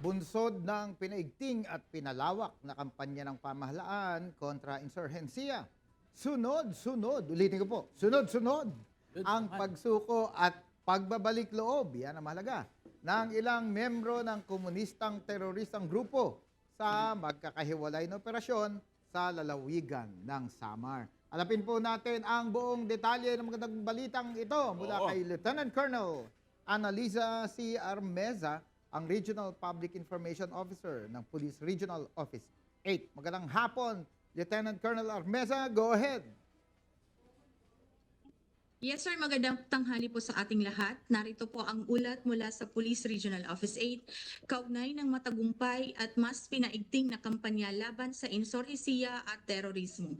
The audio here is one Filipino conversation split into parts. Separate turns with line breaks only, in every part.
bunsod ng pinaigting at pinalawak na kampanya ng pamahalaan kontra insurhensiya. Sunod-sunod, ulitin ko po, sunod-sunod ang pagsuko at pagbabalik loob, yan ang mahalaga, ng ilang membro ng komunistang teroristang grupo sa magkakahiwalay na operasyon sa lalawigan ng Samar. Alapin po natin ang buong detalye ng magandang balitang ito mula kay Lieutenant Colonel Annalisa C. Armeza, ang Regional Public Information Officer ng Police Regional Office 8. Magandang hapon, Lieutenant Colonel Armeza. Go ahead.
Yes sir, magandang tanghali po sa ating lahat. Narito po ang ulat mula sa Police Regional Office 8, kaugnay ng matagumpay at mas pinaigting na kampanya laban sa insurhensiya at terorismo.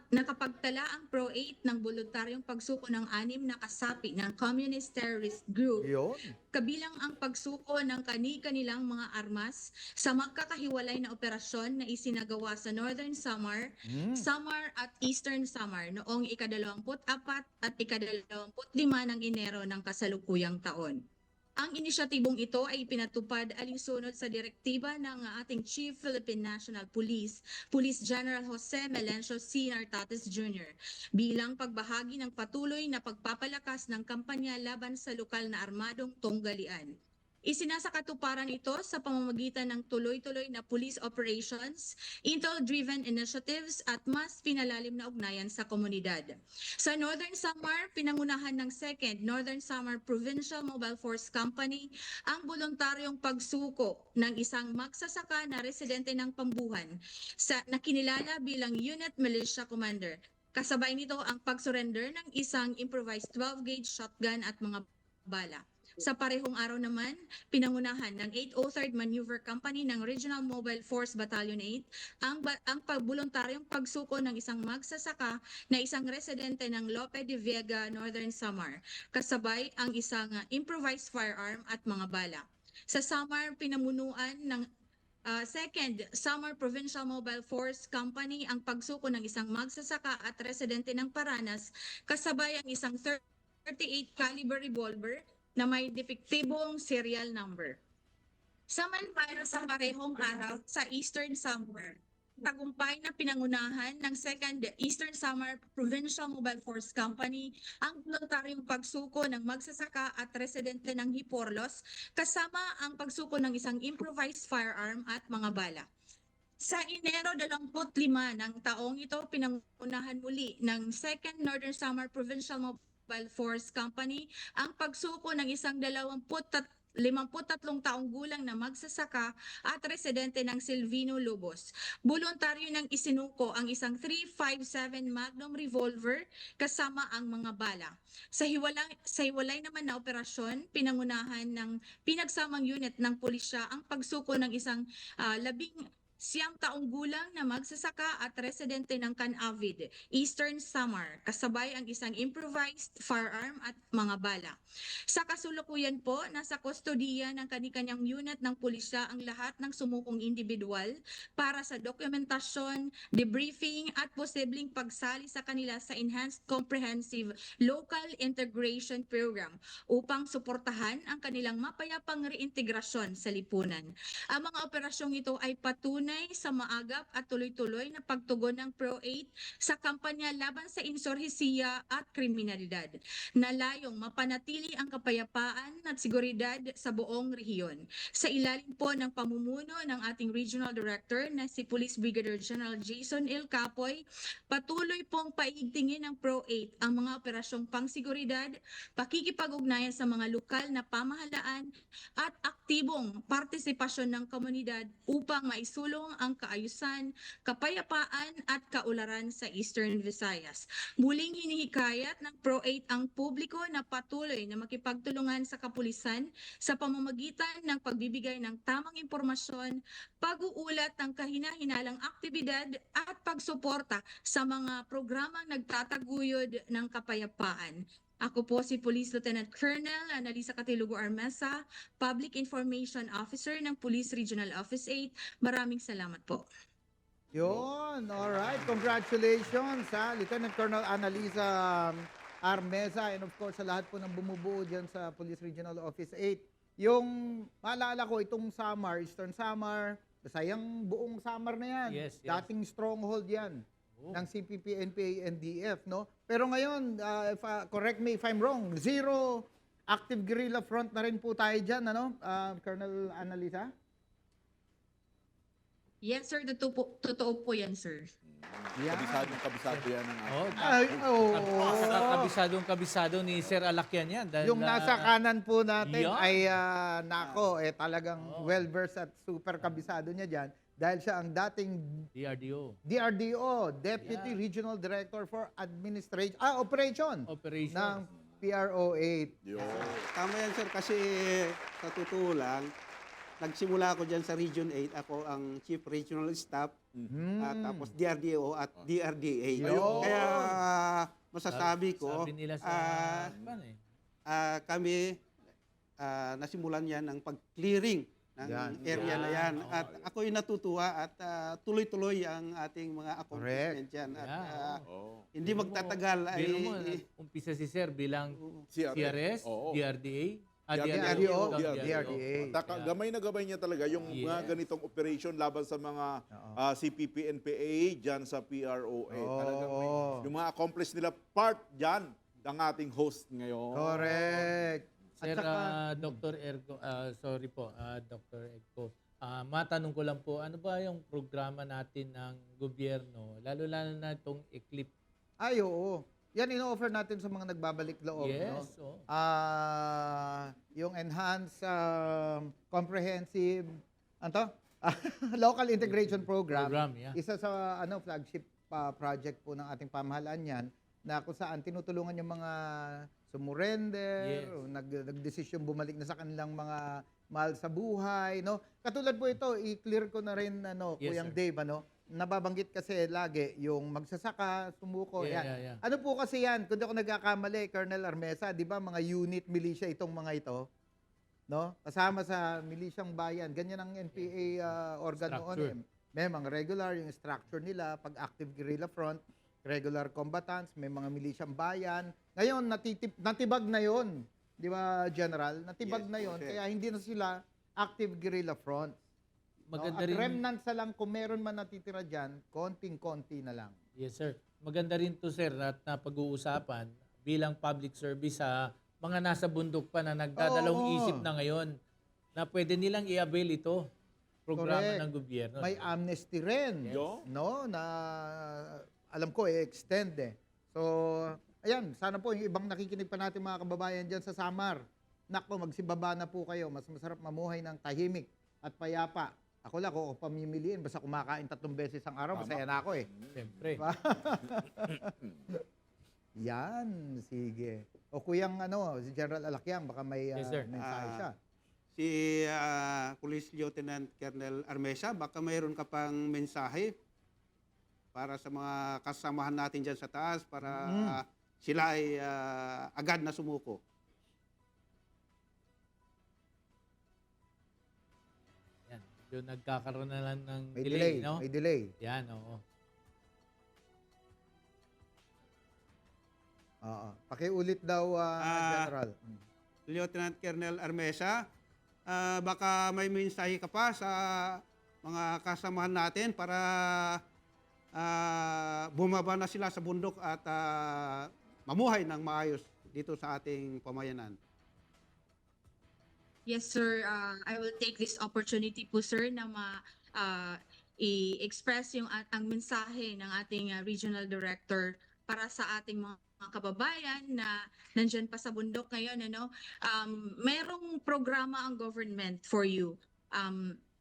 Nakapagtala ang Pro-8 ng voluntaryong pagsuko ng 6 na kasapi ng Communist Terrorist Group,
Yun.
kabilang ang pagsuko ng kani-kanilang mga armas sa magkakahiwalay na operasyon na isinagawa sa Northern Samar, Samar at Eastern Samar noong ika-24 at ika-25 ng Enero ng kasalukuyang taon. Ang inisyatibong ito ay pinatupad alinsunod sa direktiba ng ating Chief Philippine National Police, Police General Jose Melencio C. Nartates Jr. bilang pagbahagi ng patuloy na pagpapalakas ng kampanya laban sa lokal na armadong tunggalian. Isinasakatuparan ito sa pamamagitan ng tuloy-tuloy na police operations, intel-driven initiatives at mas pinalalim na ugnayan sa komunidad. Sa Northern Samar, pinangunahan ng 2nd Northern Samar Provincial Mobile Force Company ang voluntaryong pagsuko ng isang magsasaka na residente ng Pambuhan na kinilala bilang Unit Militia Commander. Kasabay nito ang pag-surrender ng isang improvised 12-gauge shotgun at mga bala. Sa parehong araw naman, pinangunahan ng 803rd Maneuver Company ng Regional Mobile Force Battalion 8 ang voluntaryong pagsuko ng isang magsasaka na isang residente ng Lope de Vega, Northern Samar, kasabay ang isang improvised firearm at mga bala. Sa Samar, pinamunuan ng 2nd Samar Provincial Mobile Force Company ang pagsuko ng isang magsasaka at residente ng Paranas, kasabay ang isang 38 caliber revolver na may depektibong serial number. Samantala sa parehong araw sa Eastern Samar, tagumpay na pinangunahan ng 2nd Eastern Samar Provincial Mobile Force Company ang voluntaryong pagsuko ng magsasaka at residente ng Hiporlos, kasama ang pagsuko ng isang improvised firearm at mga bala. Sa Enero 25 ng taong ito, pinangunahan muli ng 2nd Northern Samar Provincial Mobile Force Company ang pagsuko ng isang 53 taong gulang na magsasaka at residente ng Silvino Lobos. Voluntaryo nang isinuko ang isang 357 Magnum revolver kasama ang mga bala. Sa hiwalay naman na operasyon, pinangunahan ng pinagsamang unit ng pulisya ang pagsuko ng isang 19 taong gulang na magsasaka at residente ng Canavid, Eastern Samar, kasabay ang isang improvised firearm at mga bala. Sa kasulukuyan po, nasa kustodiya ng kani-kanyang unit ng pulisya ang lahat ng sumukong individual para sa dokumentasyon, debriefing at posibleng pagsali sa kanila sa Enhanced Comprehensive Local Integration Program upang suportahan ang kanilang mapayapang reintegrasyon sa lipunan. Ang mga operasyong ito ay patunay sa maagap at tuloy-tuloy na pagtugon ng Pro-8 sa kampanya laban sa insurhensiya at kriminalidad, na layong mapanatili ang kapayapaan at seguridad sa buong rehiyon. Sa ilalim po ng pamumuno ng ating Regional Director na si Police Brigadier General Jason L. Capoy, patuloy pong paigtingin ng Pro-8 ang mga operasyong pangseguridad, pakikipag-ugnayan sa mga lokal na pamahalaan at aktibong partisipasyon ng komunidad upang maisulong ang kaayusan, kapayapaan at kaularan sa Eastern Visayas. Muling hinihikayat ng Pro-8 ang publiko na patuloy na makipagtulungan sa kapulisan sa pamamagitan ng pagbibigay ng tamang impormasyon, pag-uulat ng kahina-hinalang aktibidad at pagsuporta sa mga programang nagtataguyod ng kapayapaan. Ako po si Police Lieutenant Colonel Annalisa Catilugo Armesa, Public Information Officer ng Police Regional Office 8. Maraming salamat po.
Yun, alright. Congratulations sa Lieutenant Colonel Annalisa Armeza and of course sa lahat po ng bumubuo dyan sa Police Regional Office 8. yung maalala ko itong Samar, Eastern Samar, sayang buong Samar na yan.
Yes, yes.
Dating stronghold yan
Oh.
ng CPP, NPA, NDF, no? Pero ngayon, correct me if I'm wrong, zero active guerrilla front na rin po tayo dyan, ano? Colonel Annalisa?
Yes, sir. Totoo po yan, sir.
Yan.
Kabisado yan ng
Oh,
Ay, oo.
kabisado ni Sir Alakyan yan. Dahil,
Yung nasa kanan po natin
yan.
ay talagang well-versed at super kabisado niya dyan dahil siya ang dating
DRDO.
DRDO, Deputy Regional Director for Operation
Operation.
ng PRO8.
Yun.
Tama yan, sir, kasi sa totoo lang, nagsimula ako dyan sa Region 8. Ako ang Chief Regional Staff, at tapos DRDO at DRDA.
Ayun.
Kaya masasabi ko,
Sabi nila sa
kami nasimulan yan ng pag-clearing ng
Yan.
area na yan.
Oo.
At ako'y natutuwa at tuloy-tuloy ang ating mga accomplishment yan. At
Oh.
hindi magtatagal ay...
Biro mo, umpisa si Sir bilang CRS,
Oo.
DRDA,
DRDO,
DRDA.
Gamay na gamay niya talaga yung mga
Yes.
ganitong operation laban sa mga CPP, NPA dyan sa PROA. Talagang yung mga accomplice nila part dyan ng ating host ngayon.
Correct.
Sir,
At saka,
Dr. Ergo, sorry po, Dr. Ergo, matanong ko lang po, ano ba yung programa natin ng gobyerno, lalo-lalo na itong ECLIP?
oo. Yan ino-offer natin sa mga nagbabalik loob.
Yes,
No?
oh.
Yung enhanced comprehensive local integration program.
Yeah.
Isa sa flagship project po ng ating pamahalaan yan na kung saan tinutulungan yung mga sumurrender,
Yes.
o nagdesisyon bumalik na sa kanilang mga mahal sa buhay, no? Katulad po ito, i-clear ko na rin
Yes,
Kuyang
sir.
Dave, nababanggit kasi lagi yung magsasaka, sumuko, yan.
Yeah.
Ano po kasi yan? Kung di ako nagkakamali, Colonel Armesa, di ba mga unit militia itong mga ito? No? Kasama sa milisyang bayan. Ganyan ang NPA organ noon.
Structure.
May mga regular, yung structure nila, pag active guerrilla front, regular combatants, may mga milisyang bayan. Ngayon, natibag na yon, di ba, General? Natibag
Yes,
na yon,
sir.
kaya hindi na sila active guerrilla front.
Maganda
At
rin,
remnants na lang, kung meron man natitira dyan, konting-konti na lang.
yes sir, maganda rin to sir at napag-uusapan bilang public service sa mga nasa bundok pa na nagdadalawang
Oo.
isip na ngayon na pwede nilang i-avail ito, programa
Correct.
ng gobyerno.
May amnesty rin,
Yes.
no? Na alam ko extend eh. So, ayan, sana po yung ibang nakikinig pa natin mga kababayan diyan sa Samar. Nako, magsibaba na po kayo. Mas masarap mamuhay ng tahimik at payapa. Ako lang, ako pamimiliin. Basta kumakain 3 beses ang araw, masaya na ako eh.
Siyempre.
Yan, sige. O kuyang si General Alakyang, baka may
Yes, sir.
mensahe siya.
Si Police Lieutenant Colonel Armesa, baka mayroon ka pang mensahe para sa mga kasamahan natin dyan sa taas para sila ay agad na sumuko.
Yan. Yung nagkakaroon na lang ng
May
delay,
delay,
no?
may delay.
Yan, oo.
Oo. Pakiulit daw, General.
Lieutenant Colonel Armesa, baka may mensahe ka pa sa mga kasamahan natin para bumaba na sila sa bundok at mamuhay ng maayos dito sa ating pamayanan.
Yes, sir. I will take this opportunity po, sir, na i-express ang mensahe ng ating regional director para sa ating mga kababayan na nandyan pa sa bundok ngayon. Merong programa ang government for you.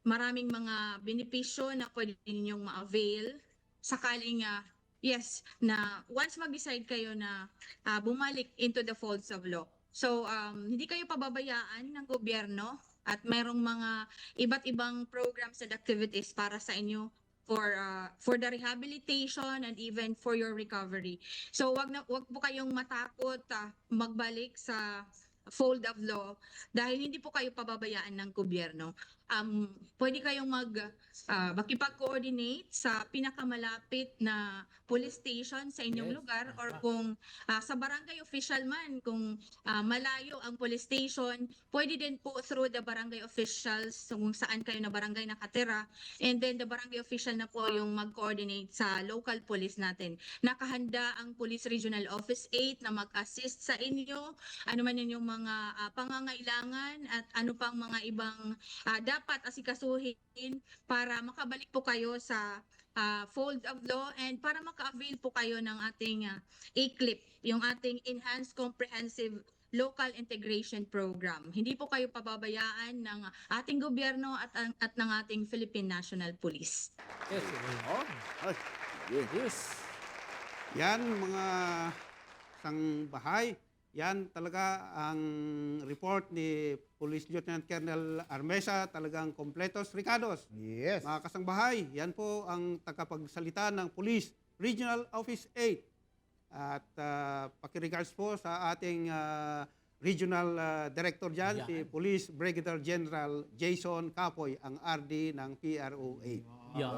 Maraming mga benepisyo na pwede ninyong ma-avail sakaling na once mag-decide kayo na bumalik into the folds of law. So, hindi kayo pababayaan ng gobyerno at mayroong mga iba't ibang programs and activities para sa inyo for the rehabilitation and even for your recovery. So, wag po kayong matakot magbalik sa fold of law, dahil hindi po kayo pababayaan ng gobyerno. Pwede kayong makipag-coordinate sa pinakamalapit na police station sa inyong
Yes,
lugar, or
tama.
kung sa barangay official man, kung malayo ang police station, pwede din po through the barangay officials kung saan kayo na barangay nakatira, and then the barangay official na po yung mag-coordinate sa local police natin. Nakahanda ang Police Regional Office 8 na mag-assist sa inyo, ano man yung mga pangangailangan at ano pang mga ibang dapat asikasuhin para makabalik po kayo sa fold of law, and para maka-avail po kayo ng ating ECLIP, yung ating Enhanced Comprehensive Local Integration Program. Hindi po kayo pababayaan ng ating gobyerno at ng ating Philippine National Police.
Yes,
Oh, ay, yeah.
yes.
Yan mga sangbahay. Yan talaga ang report ni Police Lieutenant Colonel Armesa, talagang kompletos Ricados.
Yes.
Mga kasangbahay, yan po ang tagapagsalita ng Police Regional Office 8. At pakiregards po sa ating Regional Director dyan,
Yan.
si Police Brigadier General Jason Capoy, ang RD ng PRO 8.
Yeah.